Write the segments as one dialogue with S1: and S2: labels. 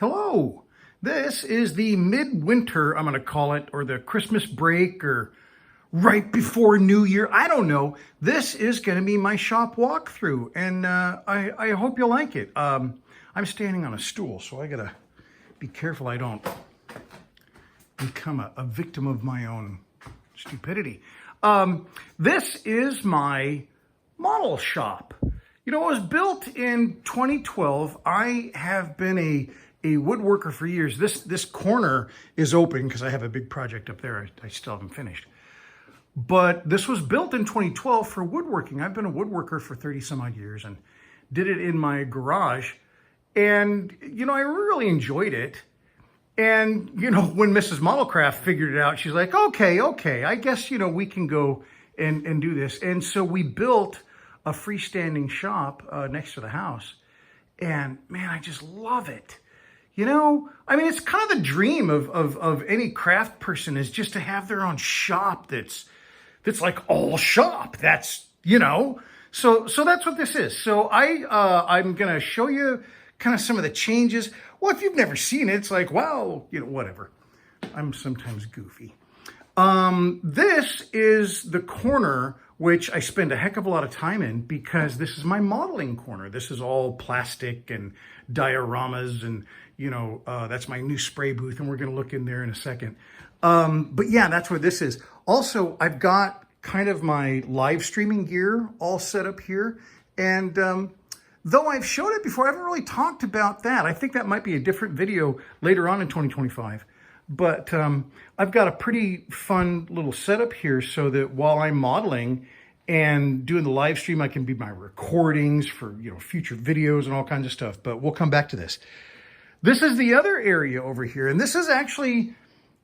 S1: Hello, this is the midwinter, I'm going to call it, or the Christmas break, or right before New Year. I don't know. This is going to be my shop walkthrough, and I hope you like it. I'm standing on a stool, so I got to be careful I don't become a victim of my own stupidity. This is my model shop. You know, it was built in 2012. I have been a woodworker for years. This corner is open because I have a big project up there I still haven't finished. But this was built in 2012 for woodworking. I've been a woodworker for 30 some odd years and did it in my garage. And, you know, I really enjoyed it. And, you know, when Mrs. Modelcraft figured it out, she's like, okay, I guess, you know, we can go and do this. And so we built a freestanding shop next to the house. And man, I just love it. You know, I mean, it's kind of the dream of any craft person, is just to have their own shop that's like all shop. That's, you know, so that's what this is. So I'm going to show you kind of some of the changes. Well, if you've never seen it, it's like, wow, you know, whatever. I'm sometimes goofy. This is the corner which I spend a heck of a lot of time in, because this is my modeling corner. This is all plastic and dioramas, and, you know, that's my new spray booth, and we're going to look in there in a second. But yeah, that's where this is. Also, I've got kind of my live streaming gear all set up here. And though I've showed it before, I haven't really talked about that. I think that might be a different video later on in 2025. But I've got a pretty fun little setup here so that while I'm modeling and doing the live stream, I can be my recordings for, you know, future videos and all kinds of stuff. But we'll come back to this. This is the other area over here. And this is actually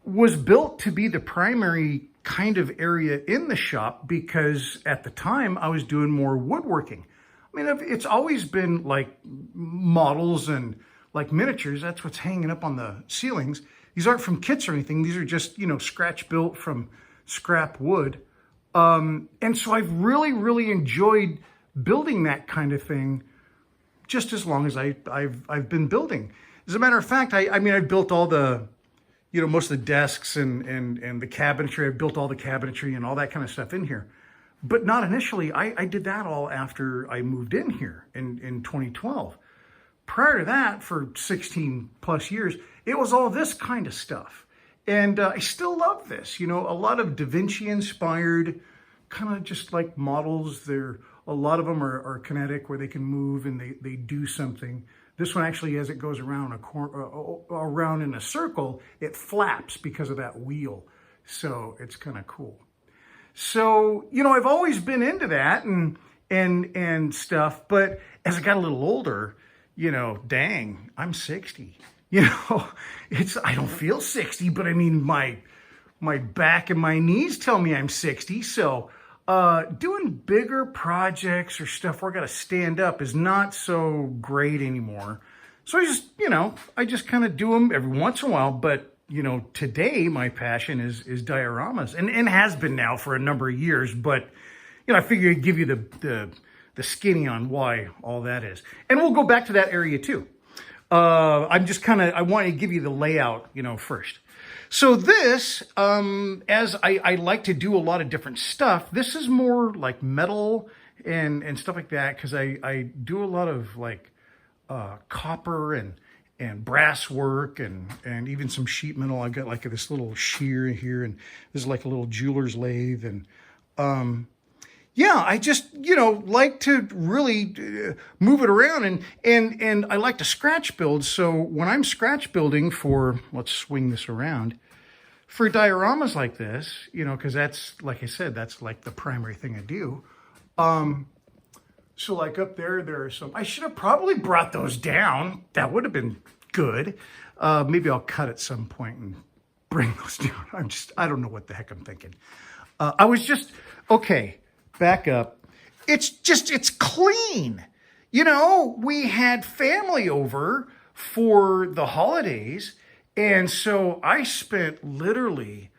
S1: was built to be the primary kind of area in the shop, because at the time I was doing more woodworking. I mean, it's always been like models and like miniatures. That's what's hanging up on the ceilings. These aren't from kits or anything. These are just, you know, scratch built from scrap wood. And so I've really enjoyed building that kind of thing just as long as I've been building. As a matter of fact, I mean, I've built all the, you know, most of the desks and the cabinetry. I've built all the cabinetry and all that kind of stuff in here. But not initially. I did that all after I moved in here in 2012. Prior to that, for 16 plus years, it was all this kind of stuff. And I still love this. You know, a lot of Da Vinci inspired, kind of just like models. A lot of them are kinetic, where they can move and they do something. This one actually, as it goes around around in a circle, it flaps because of that wheel. So it's kind of cool. So, you know, I've always been into that and stuff. But as I got a little older, you know, dang, I'm 60. You know, I don't feel 60, but I mean, my back and my knees tell me I'm 60. So doing bigger projects or stuff where I got to stand up is not so great anymore. So I just kind of do them every once in a while. But, you know, today my passion is dioramas, and has been now for a number of years. But, you know, I figure I'd give you the skinny on why all that is. And we'll go back to that area too. I want to give you the layout, you know, first. So this, as I like to do a lot of different stuff, this is more like metal and stuff like that, because I do a lot of like copper and brass work and even some sheet metal. I've got like this little shear here, and this is like a little jeweler's lathe. And yeah, I just, you know, like to really move it around, and I like to scratch build. So when I'm scratch building for, let's swing this around, for dioramas like this, you know, because that's, like I said, that's like the primary thing I do. So like up there are some, I should have probably brought those down. That would have been good. Maybe I'll cut at some point and bring those down. I don't know what the heck I'm thinking. Okay. Back up. It's clean. You know, we had family over for the holidays. And so I spent literally,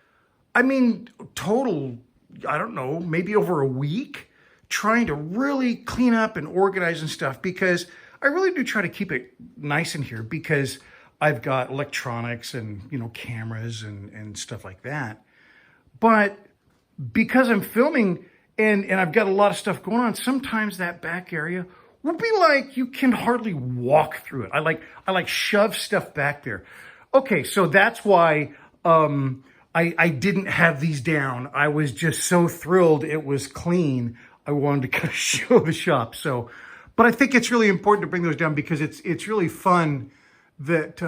S1: I mean, total, I don't know, maybe over a week trying to really clean up and organize and stuff, because I really do try to keep it nice in here, because I've got electronics and, you know, cameras and stuff like that. But because I'm filming and I've got a lot of stuff going on, sometimes that back area will be like you can hardly walk through it. I like shove stuff back there. Okay, so that's why I didn't have these down. I was just so thrilled it was clean. I wanted to kind of show the shop. So, but I think it's really important to bring those down because it's really fun that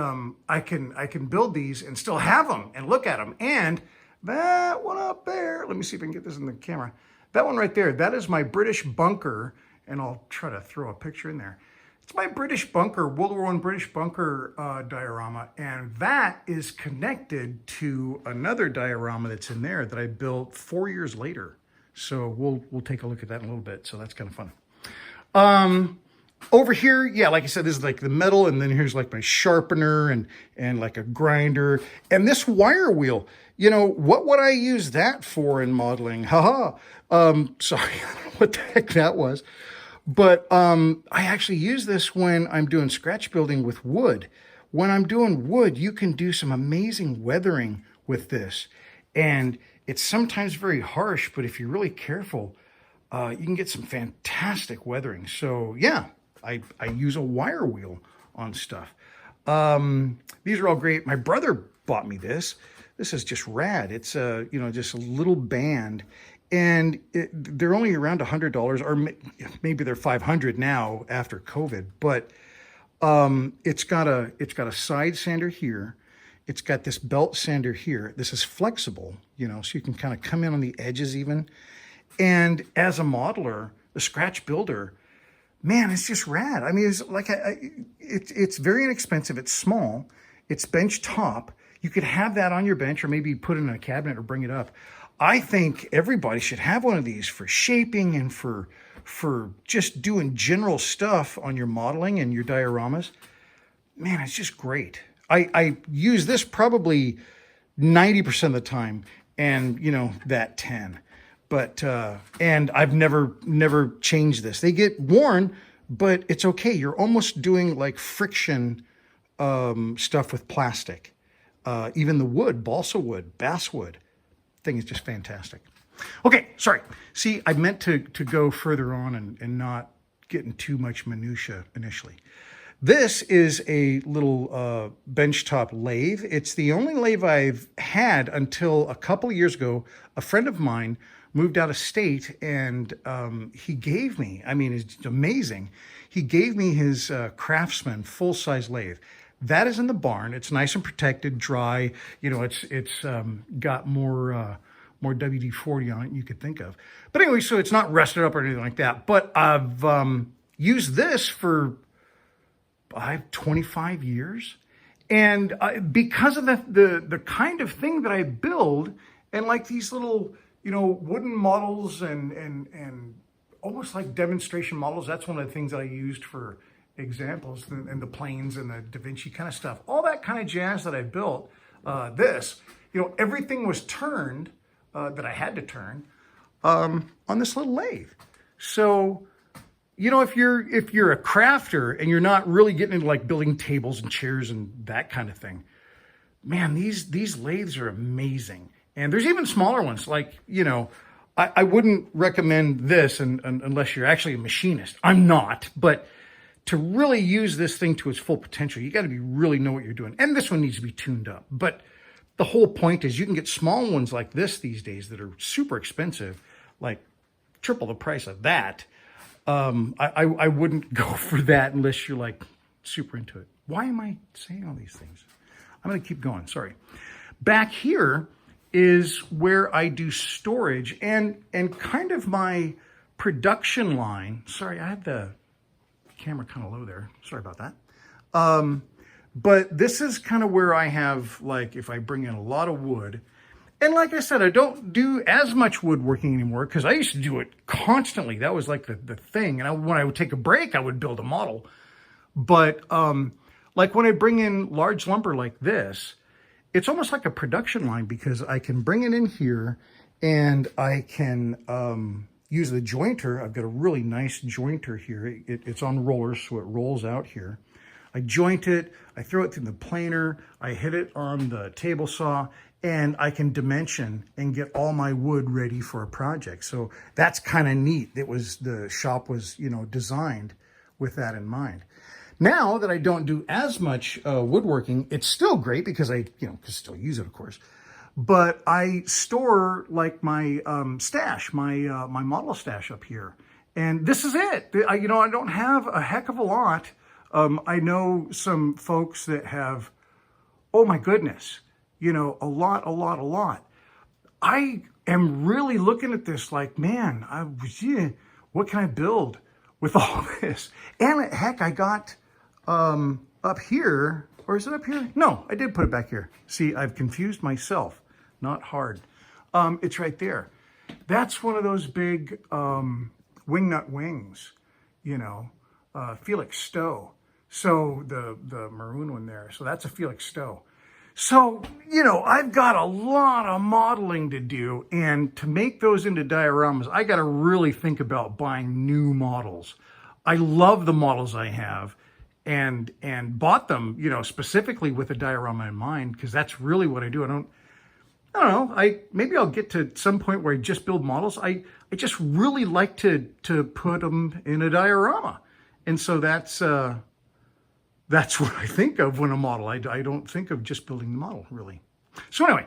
S1: I can build these and still have them and look at them. And that one up there, let me see if I can get this in the camera. That one right there, that is my British bunker, and I'll try to throw a picture in there. It's my British bunker, World War I British bunker diorama, and that is connected to another diorama that's in there that I built 4 years later. So we'll take a look at that in a little bit. So that's kind of fun. Over here, yeah, like I said, this is like the metal, and then here's like my sharpener and like a grinder. And this wire wheel, you know, what would I use that for in modeling? Haha. Sorry, I don't know what the heck that was. But I actually use this when I'm doing scratch building with wood. When I'm doing wood, you can do some amazing weathering with this. And it's sometimes very harsh, but if you're really careful, you can get some fantastic weathering. So yeah, I use a wire wheel on stuff. These are all great. My brother bought me this. This is just rad. It's you know, just a little band, and they're only around $100, or maybe they're $500 now after COVID. But it's got a side sander here. It's got this belt sander here. This is flexible, you know, so you can kind of come in on the edges even. And as a modeler, the scratch builder, man, it's just rad. I mean, it's like it's very inexpensive. It's small. It's bench top. You could have that on your bench, or maybe put it in a cabinet or bring it up. I think everybody should have one of these for shaping and for just doing general stuff on your modeling and your dioramas. Man, it's just great. I use this probably 90% of the time, and you know, that 10. But and I've never changed this. They get worn, but it's okay. You're almost doing like friction stuff with plastic. Even the wood, balsa wood, basswood, thing is just fantastic. Okay, sorry. See, I meant to go further on and not get in too much minutia initially. This is a little benchtop lathe. It's the only lathe I've had until a couple of years ago. A friend of mine moved out of state, and he gave me, I mean, it's amazing. He gave me his Craftsman full-size lathe. That is in the barn. It's nice and protected, dry. You know, it's got more WD-40 on it than you could think of. But anyway, so it's not rusted up or anything like that. But I've used this for 25 years. And because of the kind of thing that I build, and like these little, you know, wooden models and almost like demonstration models, that's one of the things that I used for examples, and the planes and the Da Vinci kind of stuff. All that kind of jazz that I built, this, you know, everything was turned, that I had to turn, on this little lathe. So, you know, if you're a crafter and you're not really getting into like building tables and chairs and that kind of thing, man, these lathes are amazing. And there's even smaller ones. Like, you know, I wouldn't recommend this unless you're actually a machinist. I'm not, but to really use this thing to its full potential, you got to really know what you're doing. And this one needs to be tuned up. But the whole point is you can get small ones like this these days that are super expensive, like triple the price of that. I wouldn't go for that unless you're like super into it. Why am I saying all these things? I'm going to keep going. Sorry. Back here is where I do storage and kind of my production line. Sorry, I had the camera kind of low there. Sorry about that. But this is kind of where I have, like, if I bring in a lot of wood, and like I said, I don't do as much woodworking anymore because I used to do it constantly. That was like the thing. And when I would take a break, I would build a model. But like when I bring in large lumber like this, it's almost like a production line because I can bring it in here and I can use the jointer. I've got a really nice jointer here. It's on rollers, so it rolls out here. I joint it, I throw it through the planer, I hit it on the table saw, and I can dimension and get all my wood ready for a project. So that's kind of neat. The shop was, designed with that in mind. Now that I don't do as much woodworking, it's still great because I, can still use it, of course. But I store like my stash, my model stash up here. And this is it. I don't have a heck of a lot. I know some folks that have, oh my goodness, a lot. I am really looking at this like, man, what can I build with all this? And heck, I got up here, or is it up here? No, I did put it back here. See, I've confused myself, not hard. It's right there. That's one of those big wingnut wings, Felix Stowe. So the maroon one there, so that's a Felix Stowe. So, I've got a lot of modeling to do, and to make those into dioramas, I got to really think about buying new models. I love the models I have and bought them, specifically with a diorama in mind, because that's really what I do. I don't know. Maybe I'll get to some point where I just build models. I just really like to put them in a diorama. And so that's what I think of when a model. I don't think of just building the model, really. So anyway,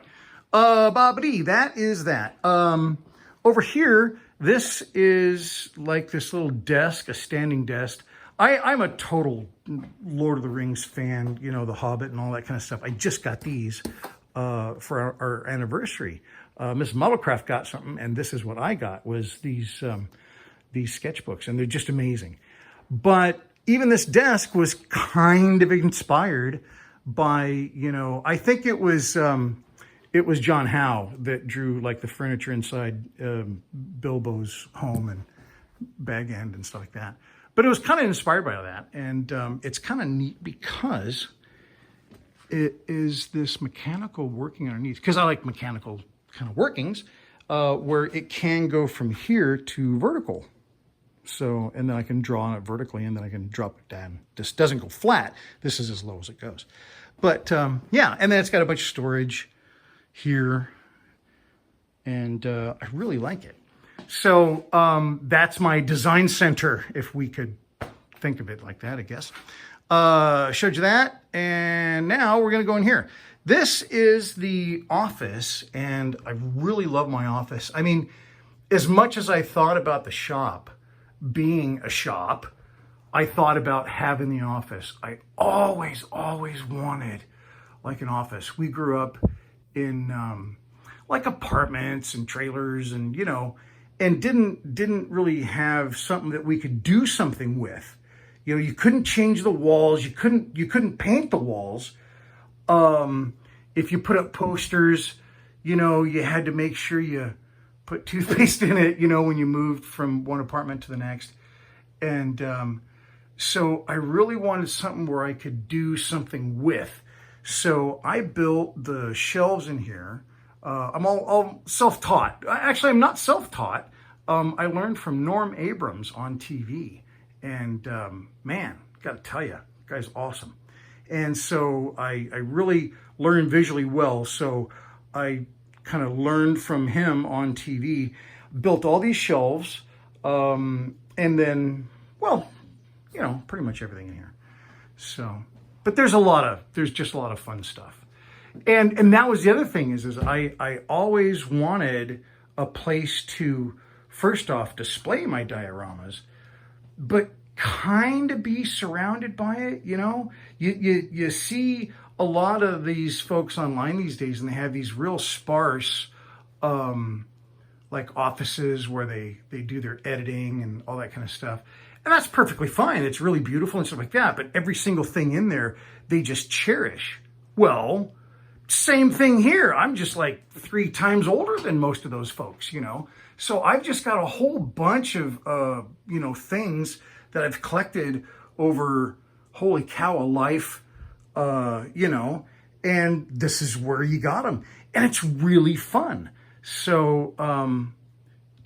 S1: Bobbity, that is that. Over here, this is like this little desk, a standing desk. I'm a total Lord of the Rings fan, The Hobbit and all that kind of stuff. I just got these for our anniversary. Miss Muddlecraft got something, and this is what I got, was these sketchbooks, and they're just amazing. But even this desk was kind of inspired by, I think it was John Howe that drew like the furniture inside Bilbo's home and Bag End and stuff like that. But it was kind of inspired by that. And it's kind of neat because it is this mechanical working underneath, because I like mechanical kind of workings, where it can go from here to vertical. So, and then I can draw on it vertically, and then I can drop it down. This doesn't go flat. This is as low as it goes. But yeah, and then it's got a bunch of storage here, and I really like it. So that's my design center, if we could think of it like that, I guess. Showed you that, and now we're going to go in here. This is the office, and I really love my office. I mean, as much as I thought about the shop being a shop, I thought about having the office. I always wanted like an office. We grew up in like apartments and trailers, and and didn't really have something that we could do something with. You couldn't change the walls. You couldn't paint the walls. If you put up posters, you had to make sure you put toothpaste in it, when you moved from one apartment to the next. And so I really wanted something where I could do something with. So I built the shelves in here. I'm all self-taught. Actually, I'm not self-taught. I learned from Norm Abrams on TV. And man, got to tell you, the guy's awesome. And so I really learned visually well. So I kind of learned from him on TV, built all these shelves, and then, well, pretty much everything in here. So, but there's just a lot of fun stuff. And that was the other thing is I always wanted a place to, first off, display my dioramas, but kind of be surrounded by it. You see a lot of these folks online these days, and they have these real sparse like offices where they do their editing and all that kind of stuff. And that's perfectly fine. It's really beautiful and stuff like that. But every single thing in there, they just cherish. Well, same thing here. I'm just like 3 times older than most of those folks, So I've just got a whole bunch of, things that I've collected over, holy cow, a life, and this is where you got them. And it's really fun. So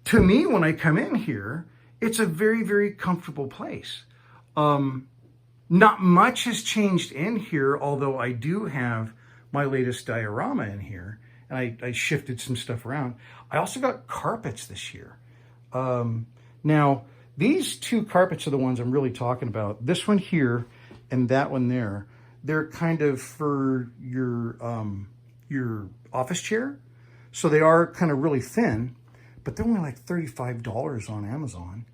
S1: to me, when I come in here, it's a very, very comfortable place. Not much has changed in here, although I do have my latest diorama in here, and I shifted some stuff around. I also got carpets this year. Now, these two carpets are the ones I'm really talking about. This one here and that one there. They're kind of for your office chair. So they are kind of really thin, but they're only like $35 on Amazon.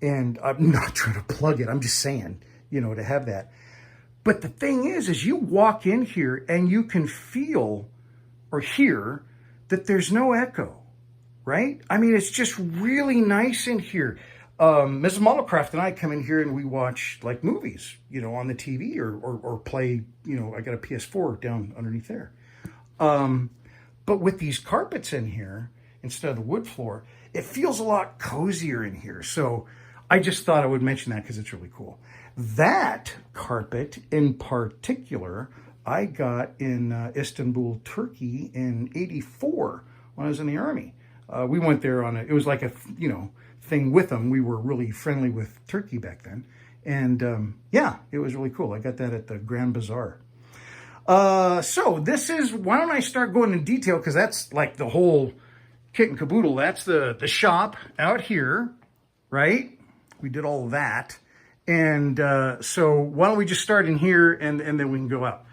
S1: And I'm not trying to plug it. I'm just saying, you know, to have that. But the thing is you walk in here and you can feel or hear that there's no echo, right? I mean, it's just really nice in here. Mrs. Modelcraft and I come in here and we watch like movies, you know, on the TV or play, you know, I got a PS4 down underneath there. But with these carpets in here, instead of the wood floor, it feels a lot cozier in here. So I just thought I would mention that because it's really cool. That carpet in particular, I got in Istanbul, Turkey in '84 when I was in the Army. We went there on it was like a, you know, thing with them. We were really friendly with Turkey back then. And yeah, it was really cool. I got that at the Grand Bazaar. So this is, why don't I start going in detail, because that's like the whole kit and caboodle. That's the shop out here, right? We did all that. And so why don't we just start in here and then we can go out.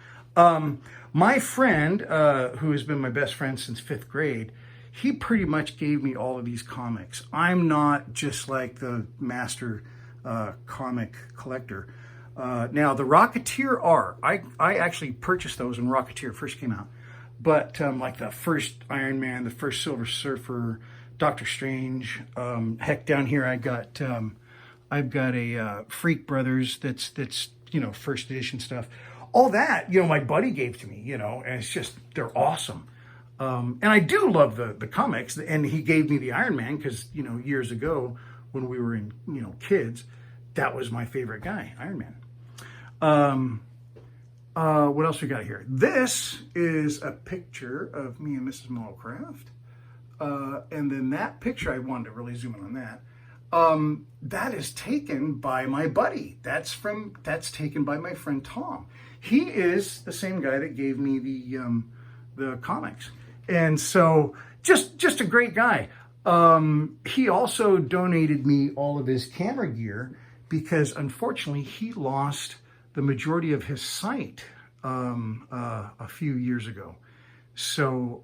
S1: My friend, who has been my best friend since 5th grade, he pretty much gave me all of these comics. I'm not just like the master comic collector. Now, the Rocketeer are. I actually purchased those when Rocketeer first came out. But like the first Iron Man, the first Silver Surfer, Doctor Strange. Heck, down here I've got a Freak Brothers that's you know, first edition stuff. All that, you know, my buddy gave to me, you know, and it's just, they're awesome. And I do love the comics, and he gave me the Iron Man because, you know, years ago when we were in, you know, kids, that was my favorite guy, Iron Man. What else we got here? This is a picture of me and Mrs. Modelcraft. And then that picture, I wanted to really zoom in on that. That is taken by my buddy. That's taken by my friend Tom. He is the same guy that gave me the comics. And so just a great guy. He also donated me all of his camera gear because unfortunately he lost the majority of his sight a few years ago. So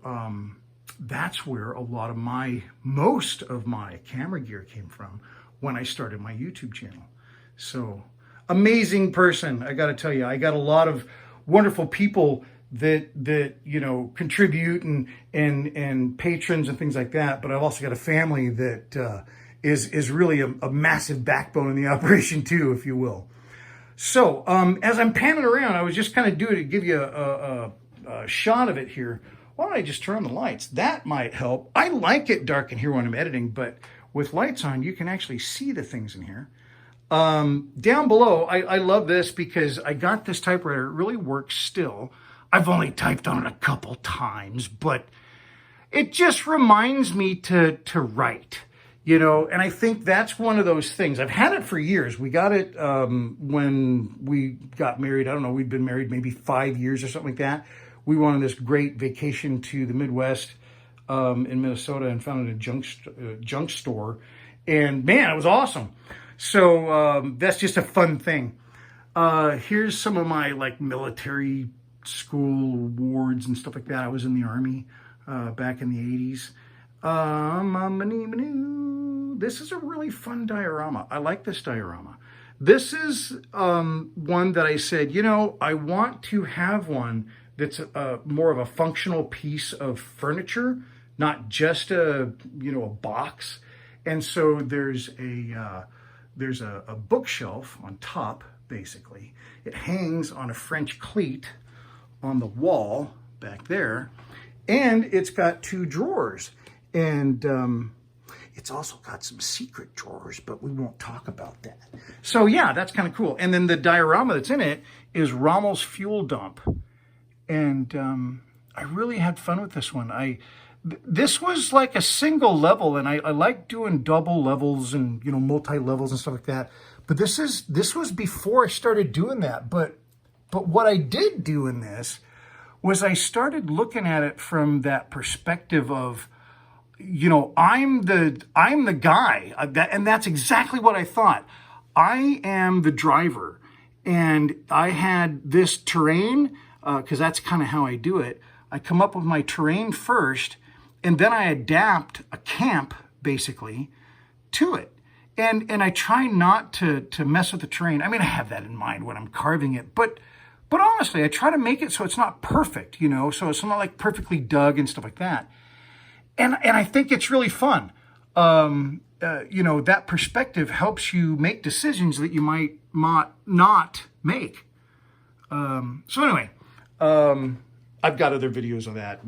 S1: that's where most of my camera gear came from when I started my YouTube channel. So amazing person, I got to tell you. I got a lot of wonderful people that you know, contribute and patrons and things like that. But I've also got a family that is really a massive backbone in the operation too, if you will. So as I'm panning around, I was just kind of doing it to give you a shot of it here. Why don't I just turn on the lights? That might help. I like it dark in here when I'm editing, but with lights on, you can actually see the things in here. Down below, I love this because I got this typewriter. It really works still. I've only typed on it a couple times, but it just reminds me to write, you know, and I think that's one of those things. I've had it for years. We got it when we got married. I don't know, we'd been married maybe 5 years or something like that. We went on this great vacation to the Midwest in Minnesota and found a junk store. And man, it was awesome. So that's just a fun thing. Here's some of my like military school awards and stuff like that. I was in the Army back in the 80s. This is a really fun diorama. I like this diorama. This is one that I said, you know, I want to have one that's more of a functional piece of furniture, not just a box. And so there's a bookshelf on top, basically. It hangs on a French cleat on the wall back there, and it's got 2 drawers, and it's also got some secret drawers, but we won't talk about that. So yeah, that's kind of cool. And then the diorama that's in it is Rommel's fuel dump, and I really had fun with this one. This was like a single level, and I like doing double levels and multi-levels and stuff like that. But this was before I started doing that. But what I did do in this was I started looking at it from that perspective of, you know, I'm the guy, and that's exactly what I thought. I am the driver, and I had this terrain, because that's kind of how I do it. I come up with my terrain first, and then I adapt a camp, basically, to it. And I try not to mess with the terrain. I mean, I have that in mind when I'm carving it, but honestly, I try to make it so it's not perfect, you know, so it's not like perfectly dug and stuff like that. And I think it's really fun. You know, that perspective helps you make decisions that you might not make. So anyway, I've got other videos of that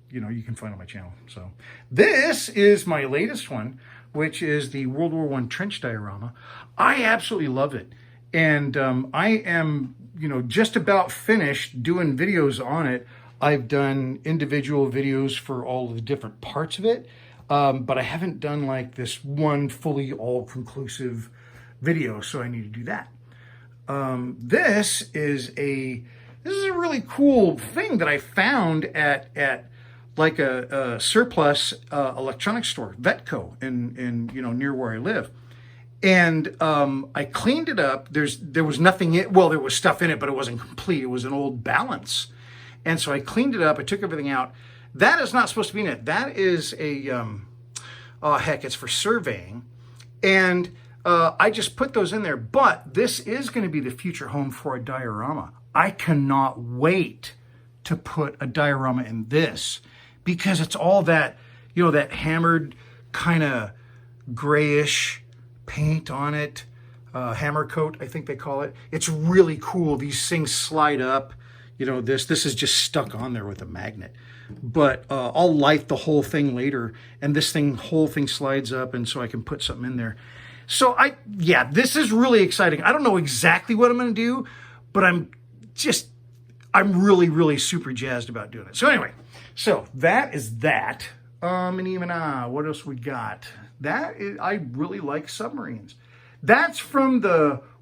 S1: you know, you can find on my channel. So this is my latest one, which is the World War I trench diorama. I absolutely love it. And I am, you know, just about finished doing videos on it. I've done individual videos for all of the different parts of it, but I haven't done like this one fully all-conclusive video, so I need to do that. This is a really cool thing that I found at like a surplus electronics store, Vetco, in you know, near where I live. And I cleaned it up. There was nothing in, well, there was stuff in it, but it wasn't complete. It was an old balance. And so I cleaned it up. I took everything out. That is not supposed to be in it. That is a, oh heck, it's for surveying. And I just put those in there. But this is going to be the future home for a diorama. I cannot wait to put a diorama in this, because it's all that, you know, that hammered kind of grayish paint on it, hammer coat, I think they call it. It's really cool. These things slide up. You know, this is just stuck on there with a magnet. But I'll light the whole thing later, and this whole thing slides up, and so I can put something in there. So yeah, this is really exciting. I don't know exactly what I'm going to do, but I'm really, really super jazzed about doing it. So anyway, so that is that. And even what else we got? I really like submarines. That's from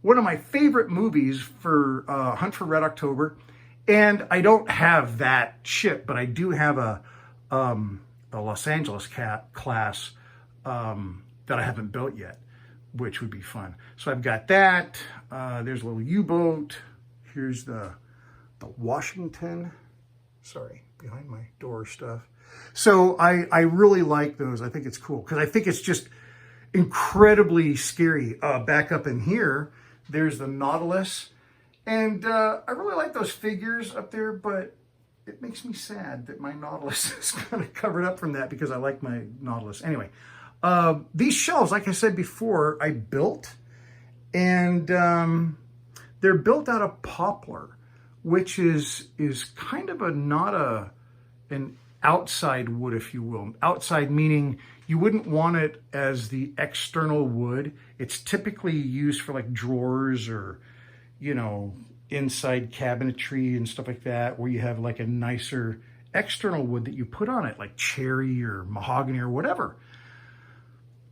S1: one of my favorite movies for Hunt for Red October. And I don't have that ship, but I do have a Los Angeles class that I haven't built yet, which would be fun. So I've got that. There's a little U-boat. Here's the Washington. Sorry, behind my door stuff. So I really like those. I think it's cool because I think it's just incredibly scary. Back up in here, there's the Nautilus. And I really like those figures up there, but it makes me sad that my Nautilus is kind of covered up from that because I like my Nautilus. Anyway, these shelves, like I said before, I built, and they're built out of poplar, which is kind of an outside wood, if you will. Outside meaning you wouldn't want it as the external wood. It's typically used for like drawers or, you know, inside cabinetry and stuff like that, where you have like a nicer external wood that you put on it, like cherry or mahogany or whatever.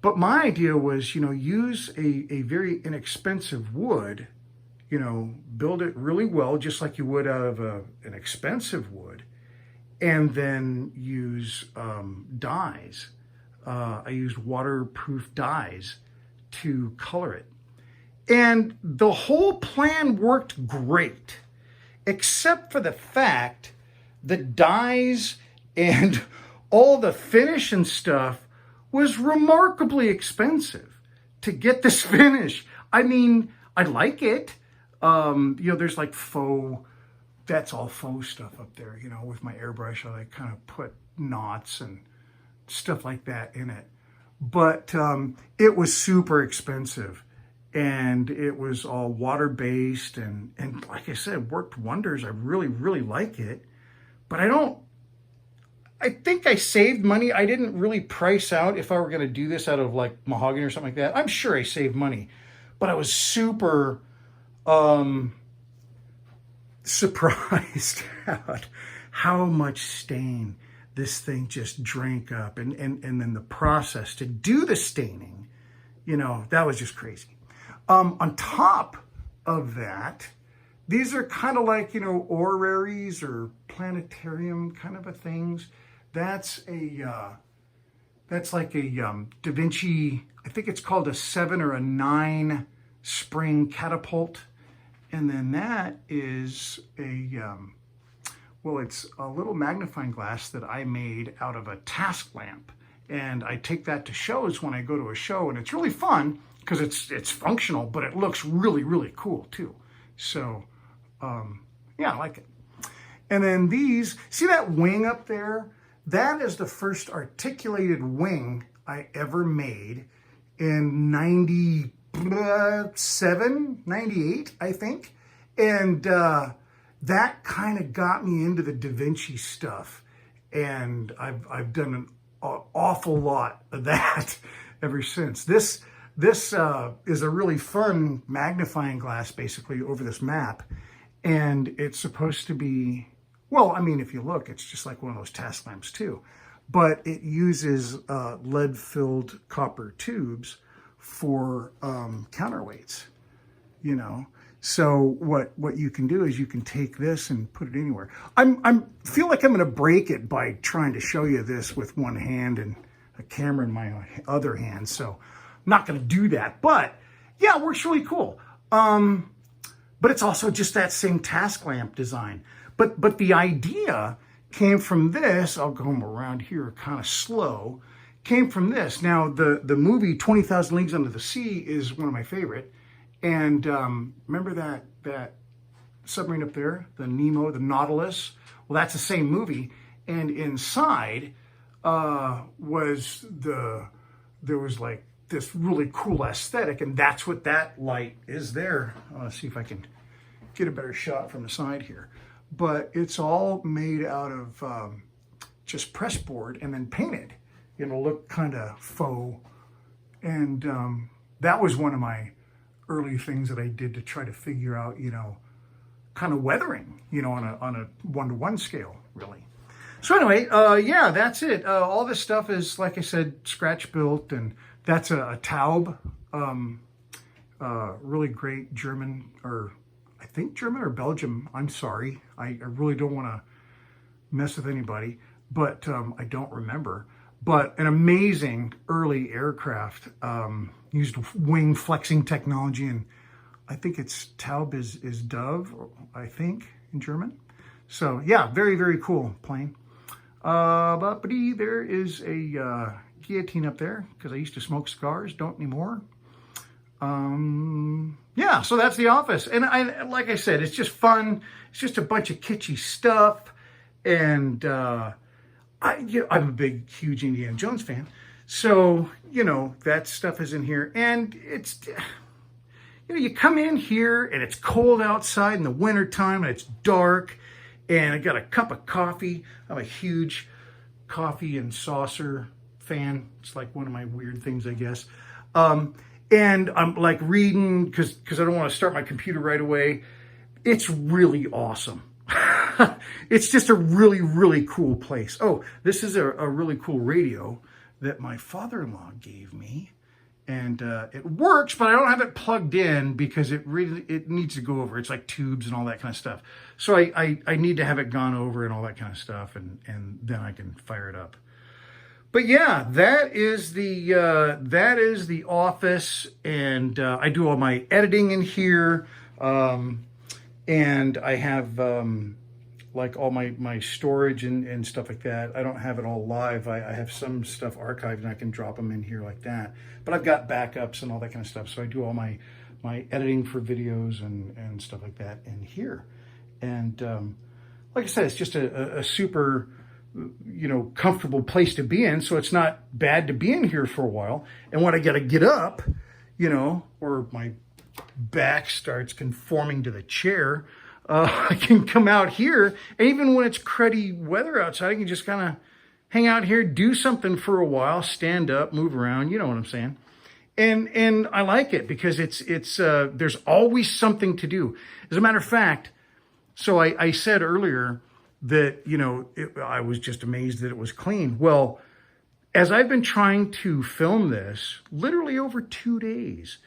S1: But my idea was, you know, use a very inexpensive wood, you know, build it really well, just like you would out of an expensive wood, and then use dyes. I used waterproof dyes to color it. And the whole plan worked great, except for the fact that dyes and all the finish and stuff was remarkably expensive to get this finish. I mean, I like it. You know, there's like that's all faux stuff up there, you know, with my airbrush. I kind of put knots and stuff like that in it. But it was super expensive. And it was all water-based, and like I said, worked wonders. I really, really like it. But I think I saved money. I didn't really price out if I were going to do this out of like mahogany or something like that. I'm sure I saved money. But I was super surprised at how much stain this thing just drank up. And then the process to do the staining, you know, that was just crazy. On top of that, these are kind of like, oraries or planetarium kind of a things. That's like a Da Vinci, I think it's called a 7 or a 9 spring catapult. And then that is it's a little magnifying glass that I made out of a task lamp. And I take that to shows when I go to a show, and it's really fun because it's functional, but it looks really, really cool too. So, yeah, I like it. And then these, see that wing up there? That is the first articulated wing I ever made in 97, 98, I think. And that kind of got me into the Da Vinci stuff. And I've done an awful lot of that ever since. This is a really fun magnifying glass basically over this map. And it's supposed to be, well, I mean, if you look, it's just like one of those task lamps too. But it uses lead-filled copper tubes for counterweights, So what you can do is you can take this and put it anywhere. Feel like I'm going to break it by trying to show you this with one hand and a camera in my other hand. So I'm not going to do that. But yeah, it works really cool. But it's also just that same task lamp design. But the idea came from this. I'll go around here kind of slow. Came from this. Now the movie 20,000 Leagues Under the Sea is one of my favorite. And remember that submarine up there, the Nemo, the Nautilus? Well, that's the same movie. And inside there was like this really cool aesthetic, and that's what that light is there. Let's see if I can get a better shot from the side here. But it's all made out of just pressboard and then painted. It'll look kind of faux. And that was one of my early things that I did to try to figure out, kind of weathering, on a one-to-one scale, really. So anyway, yeah, that's it. All this stuff is, like I said, scratch built, and that's a Taube, really great German, or I think German or Belgium. I'm sorry. I really don't want to mess with anybody, but I don't remember. But an amazing early aircraft, used wing flexing technology, and I think it's Taube is dove, I think, in German. So yeah, very, very cool plane. There is a guillotine up there because I used to smoke cigars, don't anymore. Yeah, so that's the office. And like I said, it's just fun. It's just a bunch of kitschy stuff. And I'm a big, huge Indiana Jones fan. So, that stuff is in here. And it's, you come in here and it's cold outside in the wintertime and it's dark. And I got a cup of coffee. I'm a huge coffee and saucer fan. It's like one of my weird things, I guess. And I'm like reading because I don't want to start my computer right away. It's really awesome. It's just a really, really cool place. Oh, this is a really cool radio that my father-in-law gave me. And it works, but I don't have it plugged in because it needs to go over. It's like tubes and all that kind of stuff. So I need to have it gone over and all that kind of stuff, and then I can fire it up. But yeah, that is the office, and I do all my editing in here, and I have like all my storage and stuff like that. I don't have it all live. I have some stuff archived and I can drop them in here like that. But I've got backups and all that kind of stuff. So I do all my editing for videos and stuff like that in here. And like I said, it's just a super, comfortable place to be in. So it's not bad to be in here for a while. And when I got to get up, or my back starts conforming to the chair, I can come out here, and even when it's cruddy weather outside, I can just kind of hang out here, do something for a while, stand up, move around, you know what I'm saying? And I like it because it's there's always something to do. As a matter of fact, so I said earlier that, I was just amazed that it was clean. Well, as I've been trying to film this, literally over 2 days,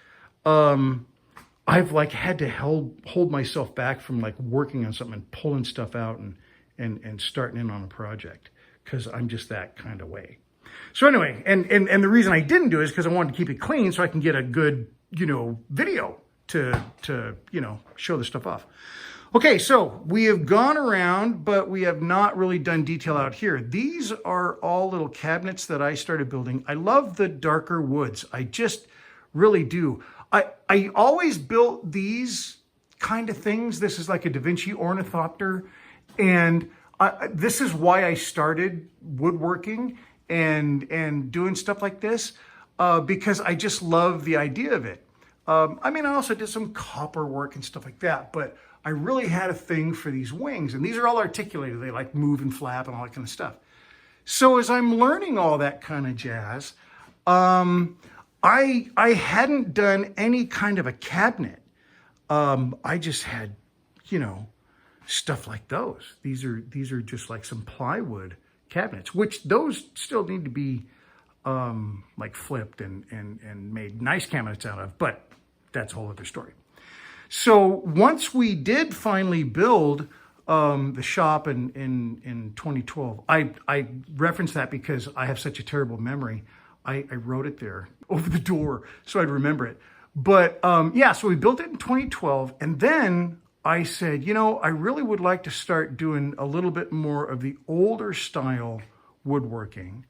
S1: I've like had to hold myself back from like working on something and pulling stuff out and starting in on a project, because I'm just that kind of way. So anyway, and the reason I didn't do it is because I wanted to keep it clean so I can get a good, video to show the stuff off. Okay, so we have gone around, but we have not really done detail out here. These are all little cabinets that I started building. I love the darker woods. I just really do. I always built these kind of things. This is like a Da Vinci ornithopter. And this is why I started woodworking and doing stuff like this, because I just love the idea of it. I mean, I also did some copper work and stuff like that, but I really had a thing for these wings. And these are all articulated. They like move and flap and all that kind of stuff. So as I'm learning all that kind of jazz, I hadn't done any kind of a cabinet. I just had, stuff like those. These are just like some plywood cabinets, which those still need to be like flipped and made nice cabinets out of, but that's a whole other story. So once we did finally build the shop in 2012, I reference that because I have such a terrible memory. I wrote it there over the door so I'd remember it. But yeah, so we built it in 2012. And then I said, I really would like to start doing a little bit more of the older style woodworking.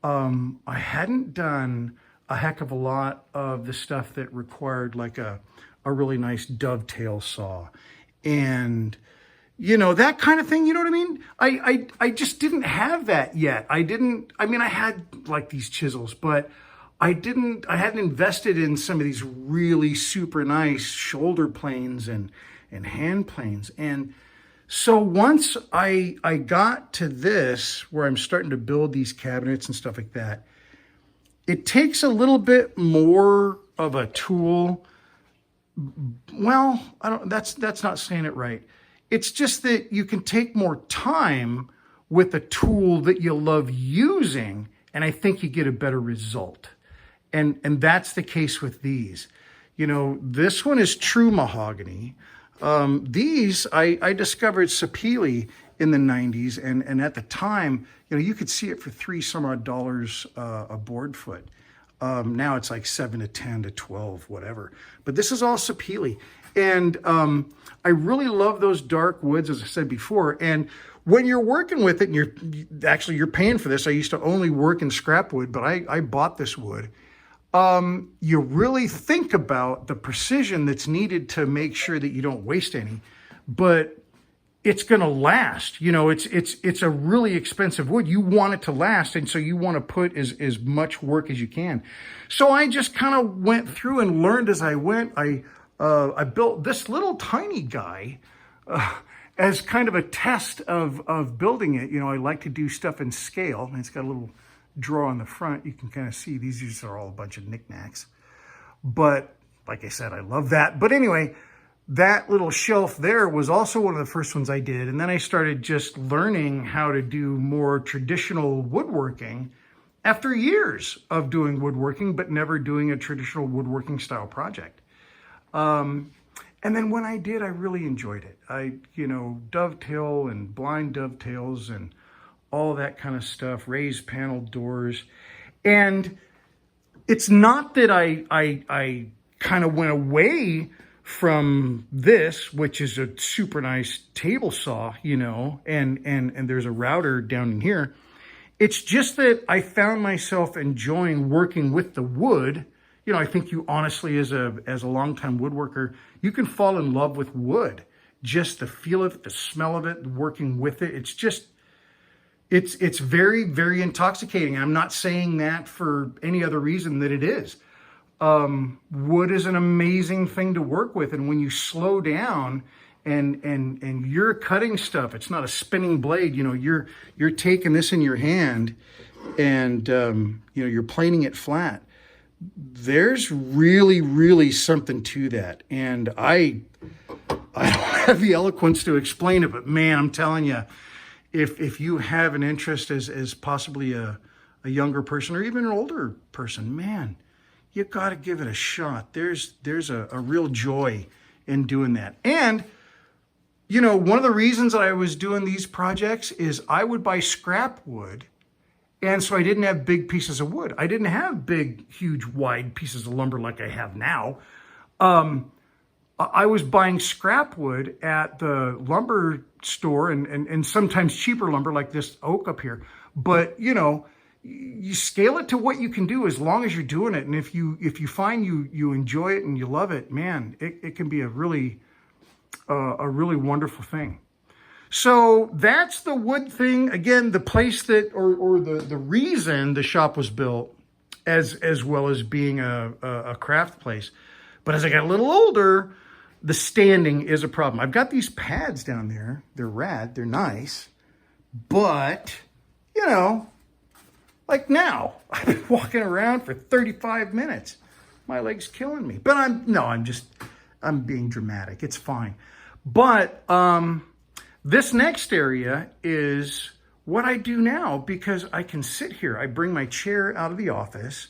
S1: I hadn't done a heck of a lot of the stuff that required like a really nice dovetail saw and that kind of thing, you know what I mean? I just didn't have that yet. I had like these chisels, but I hadn't invested in some of these really super nice shoulder planes and hand planes. And so once I got to this, where I'm starting to build these cabinets and stuff like that, it takes a little bit more of a tool. Well, that's not saying it right. It's just that you can take more time with a tool that you love using, and I think you get a better result. And that's the case with these. This one is true mahogany. These, I discovered sapele in the 90s, and at the time, you could see it for $3 some odd a board foot. Now it's like 7 to 10 to 12, whatever. But this is all sapele. And I really love those dark woods, as I said before. And when you're working with it, and you're paying for this. I used to only work in scrap wood, but I bought this wood. You really think about the precision that's needed to make sure that you don't waste any, but it's going to last. It's a really expensive wood. You want it to last, and so you want to put as much work as you can. So I just kind of went through and learned as I went. I built this little tiny guy as kind of a test of building it. I like to do stuff in scale, and it's got a little drawer on the front. You can kind of see these are all a bunch of knickknacks. But like I said, I love that. But anyway, that little shelf there was also one of the first ones I did. And then I started just learning how to do more traditional woodworking after years of doing woodworking, but never doing a traditional woodworking style project. And then when I did, I really enjoyed it. Dovetail and blind dovetails and all that kind of stuff, raised panel doors. And it's not that I kind of went away from this, which is a super nice table saw, and there's a router down in here. It's just that I found myself enjoying working with the wood. I think you honestly, as a longtime woodworker, you can fall in love with wood. Just the feel of it, the smell of it, working with it. It's very, very intoxicating. I'm not saying that for any other reason than it is. Wood is an amazing thing to work with. And when you slow down and you're cutting stuff, it's not a spinning blade, you're taking this in your hand and, you're planing it flat. There's really, really something to that. And I don't have the eloquence to explain it, but man, I'm telling you, if you have an interest as possibly a younger person or even an older person, man, you got to give it a shot. There's a real joy in doing that. And, you know, one of the reasons that I was doing these projects is I would buy scrap wood. And so I didn't have big pieces of wood. I didn't have big, huge, wide pieces of lumber like I have now. I was buying scrap wood at the lumber store and sometimes cheaper lumber like this oak up here. But, you know, you scale it to what you can do as long as you're doing it. And if you find you enjoy it and you love it, man, it can be a really wonderful thing. So that's the wood thing. Again, the place that, or the reason the shop was built, as well as being a craft place. But as I got a little older, the standing is a problem. I've got these pads down there. They're rad. They're nice. But, you know, like now, I've been walking around for 35 minutes. My leg's killing me. But I'm being dramatic. It's fine. But this next area is what I do now because I can sit here. I bring my chair out of the office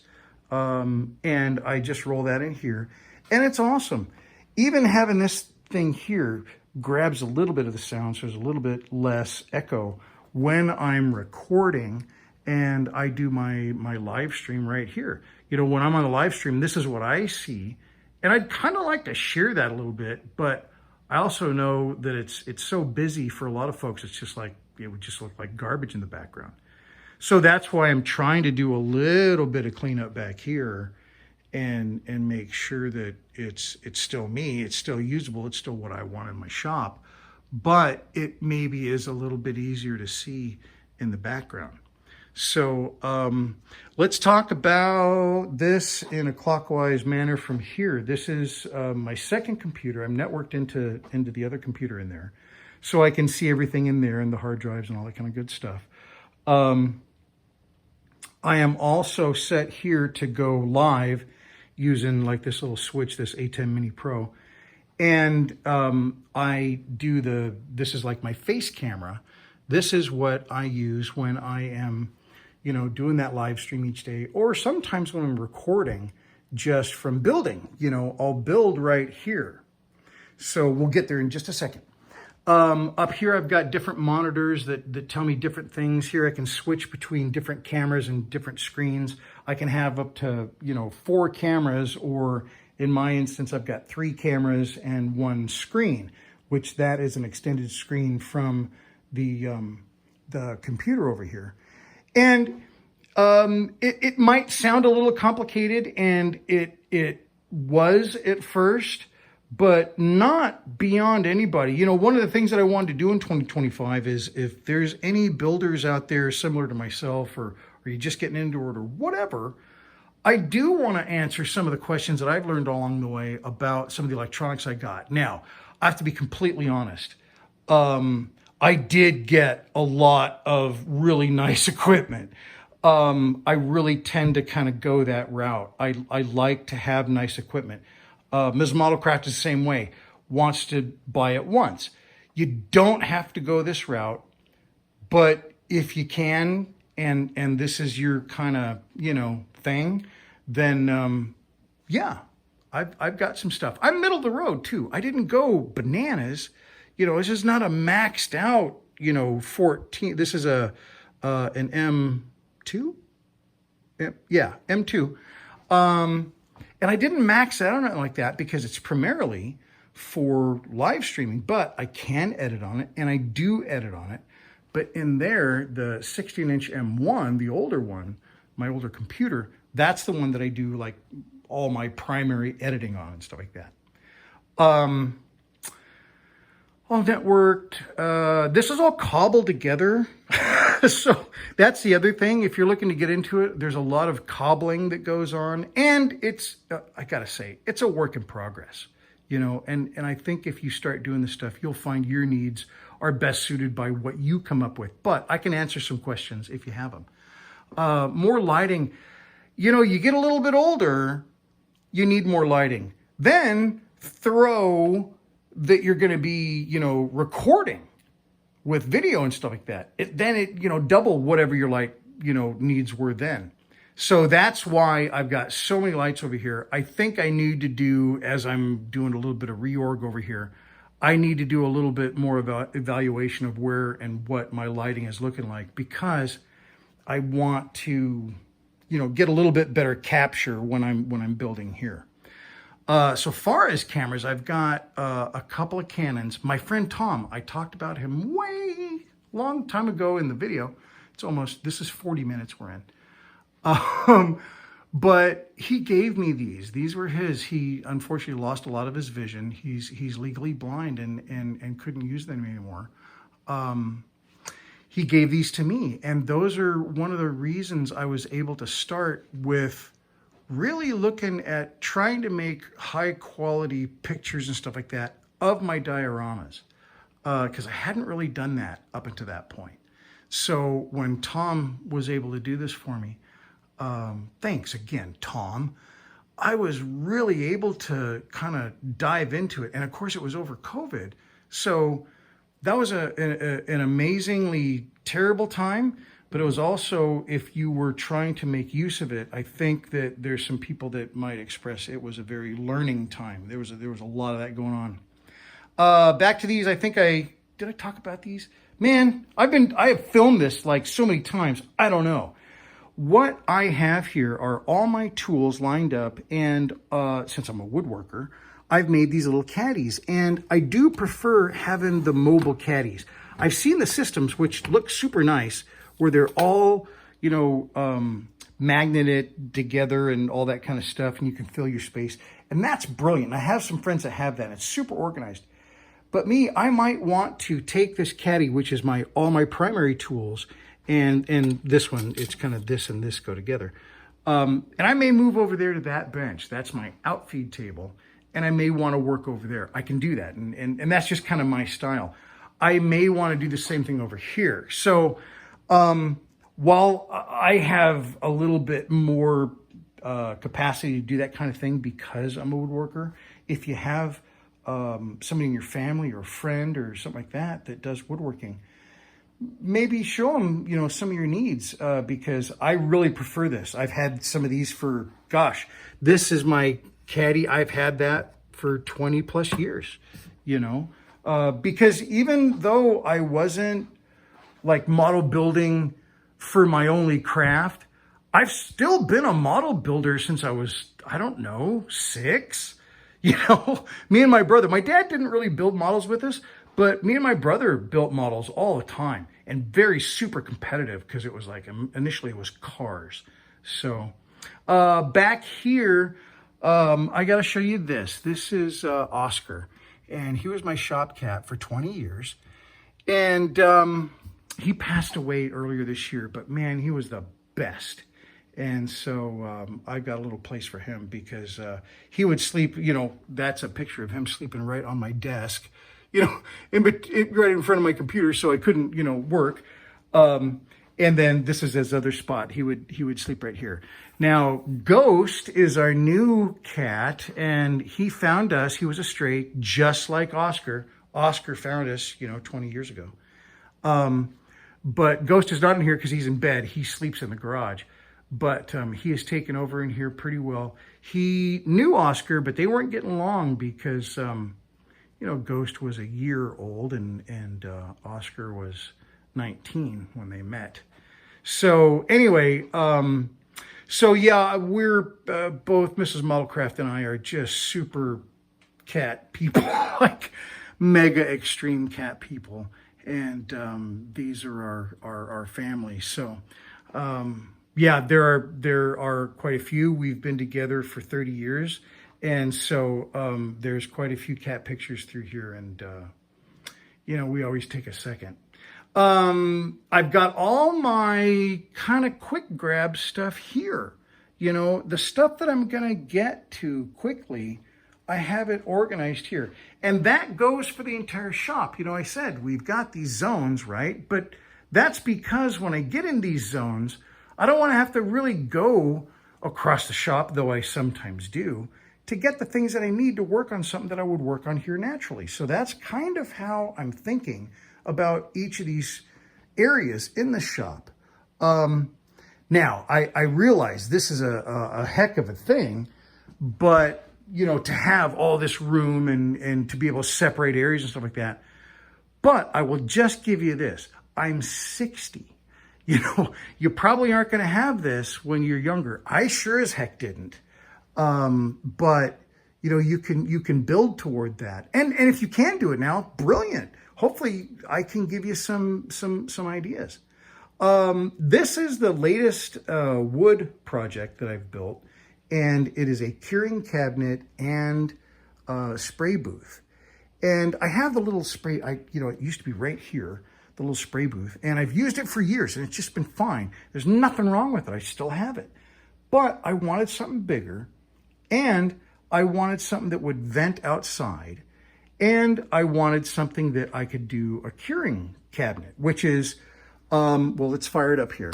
S1: and I just roll that in here. And it's awesome. Even having this thing here grabs a little bit of the sound, so there's a little bit less echo when I'm recording and I do my live stream right here. You know, when I'm on a live stream, this is what I see. And I'd kind of like to share that a little bit, but I also know that it's so busy for a lot of folks, it's just like, it would just look like garbage in the background. So that's why I'm trying to do a little bit of cleanup back here and make sure that it's still me, it's still usable, it's still what I want in my shop, but it maybe is a little bit easier to see in the background. So let's talk about this in a clockwise manner from here. This is my second computer. I'm networked into the other computer in there, so I can see everything in there and the hard drives and all that kind of good stuff. I am also set here to go live using like this little switch, this A10 Mini Pro. And I do this is like my face camera. This is what I use when I am, you know, doing that live stream each day, or sometimes when I'm recording just from building, you know, I'll build right here. So we'll get there in just a second. Up here, I've got different monitors that tell me different things. Here I can switch between different cameras and different screens. I can have up to, you know, 4 cameras, or in my instance, I've got 3 cameras and 1 screen, which that is an extended screen from the computer over here. And it might sound a little complicated, and it was at first, but not beyond anybody. You know, one of the things that I wanted to do in 2025 is if there's any builders out there similar to myself, or you're just getting into it or whatever, I do want to answer some of the questions that I've learned along the way about some of the electronics I got. Now, I have to be completely honest. I did get a lot of really nice equipment. I really tend to kind of go that route. I like to have nice equipment. Ms. Modelcraft is the same way, wants to buy it once. You don't have to go this route, but if you can, and this is your kind of, you know, thing, then yeah, I've got some stuff. I'm middle of the road too. I didn't go bananas. You know, this is not a maxed out, you know, 14. This is an M2? Yeah, M2. And I didn't max it out on it like that because it's primarily for live streaming, but I can edit on it, and I do edit on it. But in there, the 16-inch M1, the older one, my older computer, that's the one that I do like all my primary editing on and stuff like that. All networked. This is all cobbled together. So that's the other thing. If you're looking to get into it, there's a lot of cobbling that goes on. And it's, I gotta say, it's a work in progress. You know, and I think if you start doing this stuff, you'll find your needs are best suited by what you come up with. But I can answer some questions if you have them. More lighting. You know, you get a little bit older, you need more lighting. Then throw that you're going to be, you know, recording with video and stuff like that. Then it, you know, double whatever your light, you know, needs were then. So that's why I've got so many lights over here. I think I need to do, as I'm doing a little bit of reorg over here, I need to do a little bit more of an evaluation of where and what my lighting is looking like, because I want to, get a little bit better capture when I'm building here. So far as cameras, I've got a couple of Canons. My friend Tom, I talked about him way long time ago in the video. This is 40 minutes we're in. But he gave me these. These were his. He unfortunately lost a lot of his vision. He's legally blind and couldn't use them anymore. He gave these to me, and those are one of the reasons I was able to start with really looking at trying to make high quality pictures and stuff like that of my dioramas, because I hadn't really done that up until that point. So when Tom was able to do this for me, thanks again, Tom, I was really able to kind of dive into it. And of course it was over COVID. So that was an amazingly terrible time, but it was also, if you were trying to make use of it, I think that there's some people that might express it was a very learning time. There was a lot of that going on. Back to these, did I talk about these? Man, I have filmed this like so many times, I don't know. What I have here are all my tools lined up, and since I'm a woodworker, I've made these little caddies, and I do prefer having the mobile caddies. I've seen the systems, which look super nice, where they're all, magneted together and all that kind of stuff, and you can fill your space, and that's brilliant. I have some friends that have that. It's super organized. But me, I might want to take this caddy, which is all my primary tools, and this one, it's kind of this and this go together. And I may move over there to that bench. That's my outfeed table. And I may want to work over there. I can do that. And that's just kind of my style. I may want to do the same thing over here. So while I have a little bit more capacity to do that kind of thing because I'm a woodworker, if you have somebody in your family or a friend or something like that does woodworking, maybe show them, some of your needs, because I really prefer this. I've had some of these for, this is my caddy. I've had that for 20 plus years, because even though I wasn't like model building for my only craft, I've still been a model builder since I was, 6. Me and my brother, my dad didn't really build models with us, but me and my brother built models all the time, and very super competitive, because it was like, initially it was cars. So back here, I got to show you this. This is Oscar, and he was my shop cat for 20 years. And he passed away earlier this year, but man, he was the best. And so I've got a little place for him, because he would sleep, that's a picture of him sleeping right on my desk, right in front of my computer, so I couldn't, work. And then this is his other spot. He would sleep right here. Now, Ghost is our new cat, and he found us. He was a stray, just like Oscar. Oscar found us, 20 years ago. But Ghost is not in here because he's in bed. He sleeps in the garage. But he has taken over in here pretty well. He knew Oscar, but they weren't getting along because, Ghost was a year old and Oscar was 19 when they met. So anyway, yeah, we're both, Mrs. Modelcraft and I, are just super cat people, like mega extreme cat people. And these are our family. So yeah, there are quite a few. We've been together for 30 years. And so there's quite a few cat pictures through here. And, we always take a second. I've got all my kind of quick grab stuff here. The stuff that I'm going to get to quickly, I have it organized here. And that goes for the entire shop. I said we've got these zones, right? But that's because when I get in these zones, I don't want to have to really go across the shop, though I sometimes do, to get the things that I need to work on something that I would work on here naturally. So that's kind of how I'm thinking about each of these areas in the shop. Now, I realize this is a heck of a thing, but, you know, to have all this room and to be able to separate areas and stuff like that. But I will just give you this. I'm 60. You know, you probably aren't going to have this when you're younger. I sure as heck didn't. But, you know, you can build toward that. And if you can do it now, brilliant. Hopefully I can give you some ideas. This is the latest wood project that I've built, and it is a curing cabinet and spray booth. And I have the little spray, it used to be right here, the little spray booth, and I've used it for years and it's just been fine. There's nothing wrong with it. I still have it. But I wanted something bigger, and I wanted something that would vent outside, and I wanted something that I could do a curing cabinet, which is, well, let's fire it up here.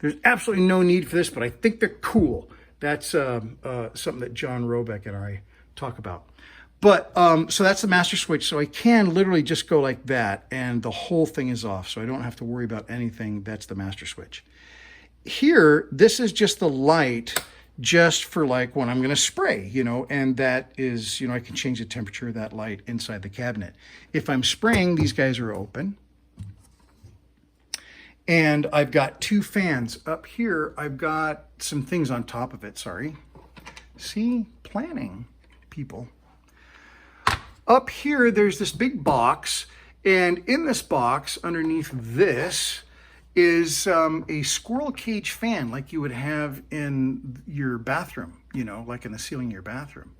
S1: There's absolutely no need for this, but I think they're cool. That's something that John Robeck and I talk about. But, so that's the master switch. So I can literally just go like that, and the whole thing is off. So I don't have to worry about anything. That's the master switch. Here, this is just the light just for like when I'm going to spray, you know, and that is, you know, I can change the temperature of that light inside the cabinet. If I'm spraying, these guys are open. And I've got two fans up here. I've got some things on top of it. Sorry. See, planning, people. Up here, there's this big box. And in this box, underneath this, is a squirrel cage fan like you would have in your bathroom, you know, like in the ceiling of your bathroom.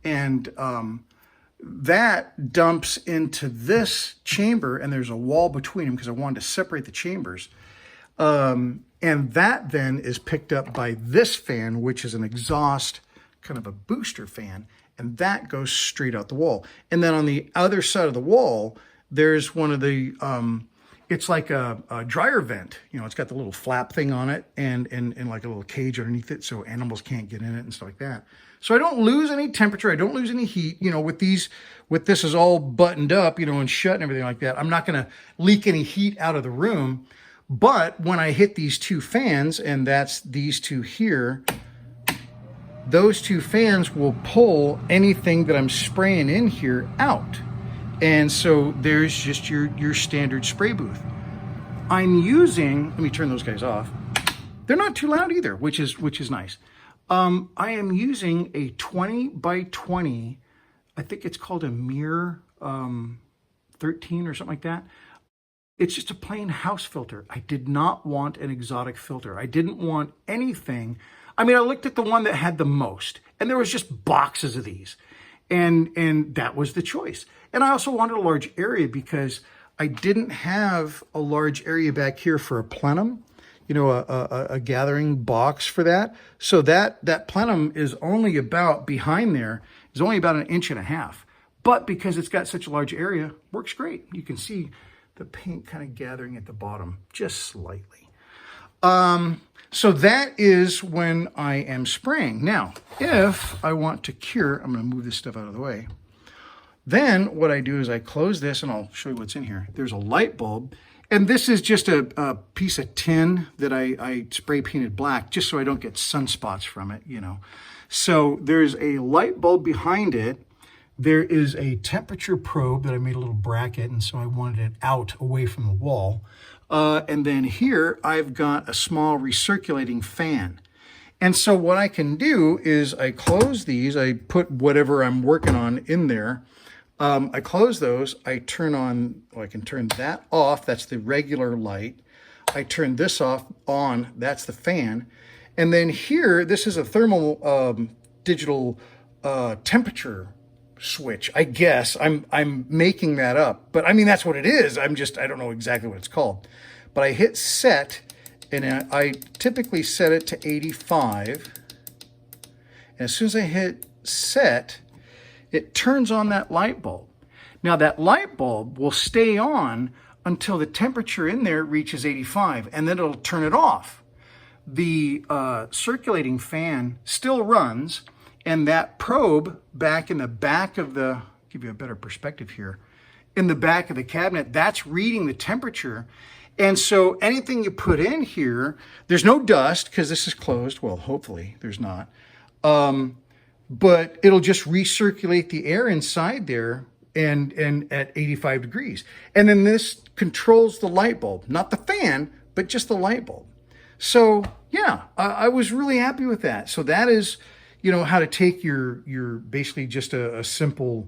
S1: And that dumps into this chamber, and there's a wall between them because I wanted to separate the chambers. And that then is picked up by this fan, which is an exhaust, kind of a booster fan, and that goes straight out the wall. And then on the other side of the wall, there's one of the, it's like a dryer vent. You know, it's got the little flap thing on it and like a little cage underneath it so animals can't get in it and stuff like that. So I don't lose any temperature. I don't lose any heat. You know, with this is all buttoned up, you know, and shut and everything like that. I'm not going to leak any heat out of the room. But when I hit these two fans, and that's these two here, those two fans will pull anything that I'm spraying in here out. And so there's just your standard spray booth. I'm using, let me turn those guys off. They're not too loud either, which is nice. I am using a 20 by 20, I think it's called a Mirror 13 or something like that. It's just a plain house filter. I did not want an exotic filter. I didn't want anything. I mean, I looked at the one that had the most, and there was just boxes of these. And that was the choice. And I also wanted a large area because I didn't have a large area back here for a plenum, you know, a gathering box for that. So that plenum is only about, behind there, is only about 1.5 inches. But because it's got such a large area, works great. You can see the paint kind of gathering at the bottom, just slightly. So that is when I am spraying. Now, if I want to cure, I'm going to move this stuff out of the way. Then what I do is I close this, and I'll show you what's in here. There's a light bulb, and this is just a piece of tin that I spray painted black just so I don't get sunspots from it, you know. So there's a light bulb behind it. There is a temperature probe that I made a little bracket, and so I wanted it out away from the wall. And then here I've got a small recirculating fan. And so what I can do is I close these, I put whatever I'm working on in there. I close those, I turn on, well, I can turn that off, that's the regular light. I turn this off, on, that's the fan. And then here, this is a thermal digital temperature switch, I guess. I'm making that up, but I mean, that's what it is. I don't know exactly what it's called. But I hit set, and I typically set it to 85. And as soon as I hit set, it turns on that light bulb. Now that light bulb will stay on until the temperature in there reaches 85, and then it'll turn it off. The circulating fan still runs, and that probe back in the back of the, give you a better perspective here, in the back of the cabinet, that's reading the temperature. And so anything you put in here, there's no dust because this is closed. Well, hopefully there's not. But it'll just recirculate the air inside there and at 85 degrees. And then this controls the light bulb, not the fan, but just the light bulb. So yeah, I was really happy with that. So that is, you know, how to take your basically just a simple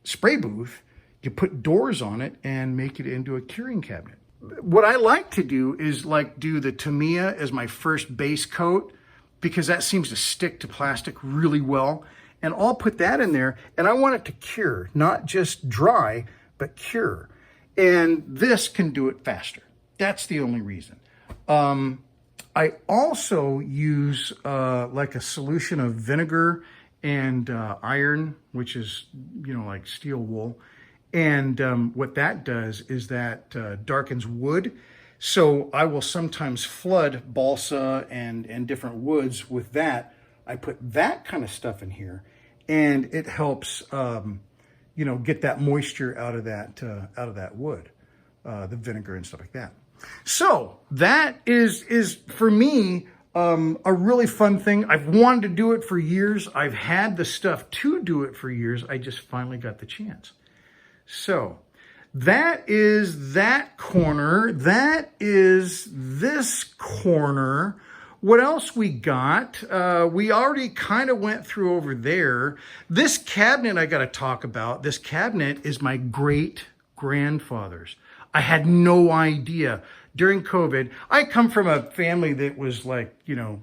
S1: spray booth, you put doors on it and make it into a curing cabinet. What I like to do is like do the Tamiya as my first base coat, because that seems to stick to plastic really well. And I'll put that in there, and I want it to cure, not just dry, but cure. And this can do it faster. That's the only reason. I also use like a solution of vinegar and iron, which is, you know, like steel wool. And what that does is that darkens wood. So I will sometimes flood balsa and different woods with that. I put that kind of stuff in here, and it helps, you know, get that moisture out of that wood, the vinegar and stuff like that. So that is for me a really fun thing. I've wanted to do it for years. I've had the stuff to do it for years. I just finally got the chance. So that is that corner. That is this corner. What else we got? We already kind of went through over there. This cabinet I got to talk about. This cabinet is my great-grandfather's. I had no idea. During COVID, I come from a family that was like, you know,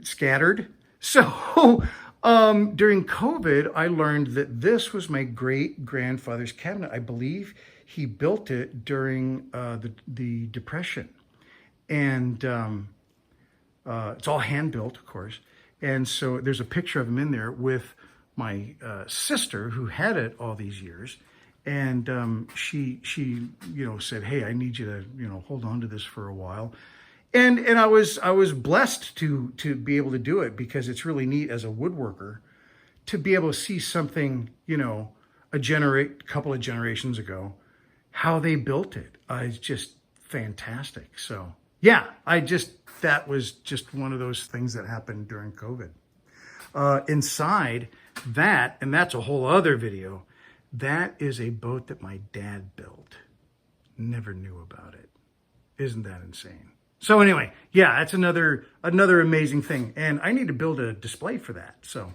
S1: scattered. So during COVID, I learned that this was my great-grandfather's cabinet. I believe he built it during the Depression. And it's all hand-built, of course. And so there's a picture of him in there with my sister, who had it all these years. And she you know, said, hey, I need you to, you know, hold on to this for a while. And I was blessed to be able to do it, because it's really neat as a woodworker to be able to see something, you know, a couple of generations ago, how they built it. It's just fantastic. So yeah, that was just one of those things that happened during COVID. Inside that, and that's a whole other video, that is a boat that my dad built. Never knew about it. Isn't that insane? So anyway, yeah, that's another amazing thing. And I need to build a display for that. So,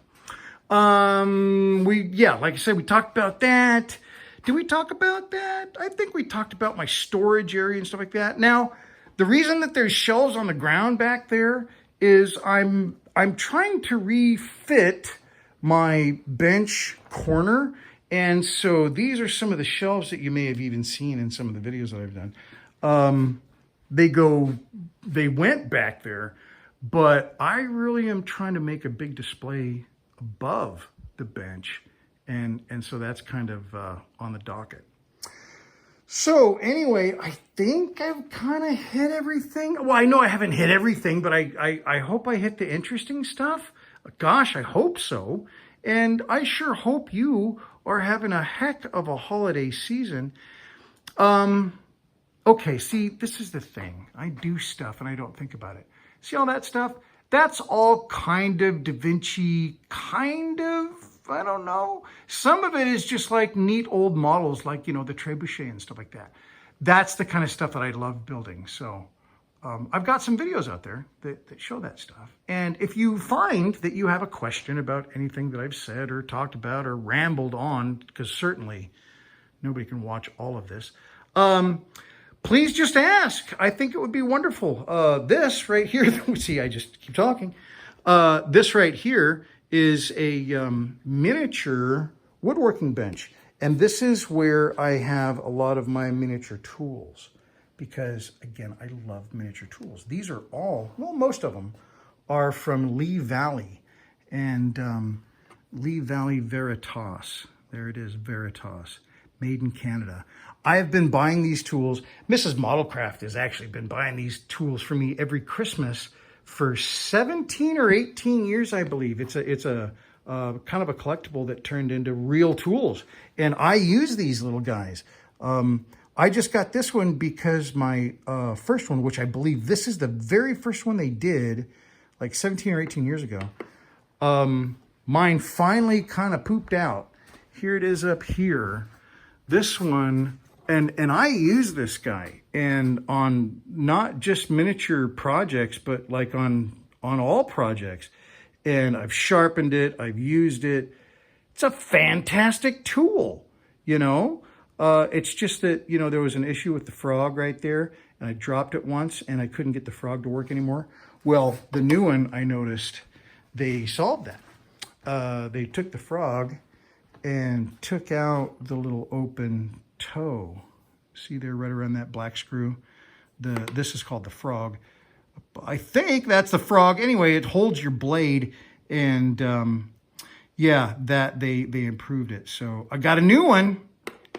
S1: like I said, we talked about that. Did we talk about that? I think we talked about my storage area and stuff like that. Now, the reason that there's shelves on the ground back there is I'm trying to refit my bench corner. And so these are some of the shelves that you may have even seen in some of the videos that I've done. They went back there, but I really am trying to make a big display above the bench. And so that's kind of on the docket. So anyway, I think I've kind of hit everything. Well, I know I haven't hit everything, but I hope I hit the interesting stuff. Gosh, I hope so. And I sure hope you are having a heck of a holiday season. Okay, see, this is the thing. I do stuff and I don't think about it. See all that stuff? That's all kind of Da Vinci, kind of, I don't know. Some of it is just like neat old models, like, you know, the trebuchet and stuff like that. That's the kind of stuff that I love building. So I've got some videos out there that show that stuff. And if you find that you have a question about anything that I've said or talked about or rambled on, because certainly nobody can watch all of this, please just ask. I think it would be wonderful. This right here, see, I just keep talking. This right here is a miniature woodworking bench. And this is where I have a lot of my miniature tools. Because, again, I love miniature tools. These are all, well, most of them are from Lee Valley. And Lee Valley Veritas. There it is, Veritas. Made in Canada. I have been buying these tools. Mrs. Modelcraft has actually been buying these tools for me every Christmas for 17 or 18 years, I believe. It's a kind of a collectible that turned into real tools. And I use these little guys. I just got this one because my first one, which I believe this is the very first one they did, like 17 or 18 years ago, mine finally kind of pooped out. Here it is up here. This one, and I use this guy, and on not just miniature projects, but like on all projects. And I've sharpened it, I've used it. It's a fantastic tool, you know. It's just that, you know, there was an issue with the frog right there, and I dropped it once and I couldn't get the frog to work anymore. Well, the new one, I noticed they solved that. They took the frog and took out the little open toe. See there right around that black screw? This is called the frog. I think that's the frog. Anyway, it holds your blade, and yeah, that they improved it. So I got a new one.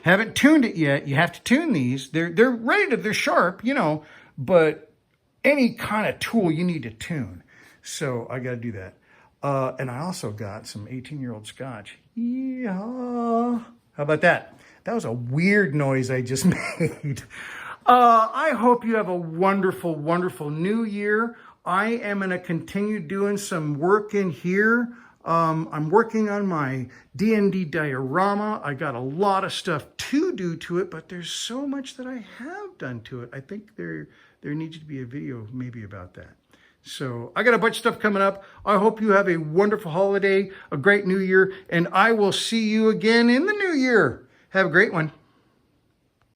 S1: Haven't tuned it yet. You have to tune these. They're ready to, they're sharp, you know, but any kind of tool you need to tune. So I got to do that. And I also got some 18-year-old scotch. Yeah. How about that? That was a weird noise I just made. I hope you have a wonderful, wonderful new year. I am going to continue doing some work in here. I'm working on my D&D diorama. I got a lot of stuff to do to it, but there's so much that I have done to it. I think there needs to be a video maybe about that. So I got a bunch of stuff coming up. I hope you have a wonderful holiday, a great new year, and I will see you again in the new year. Have a great one.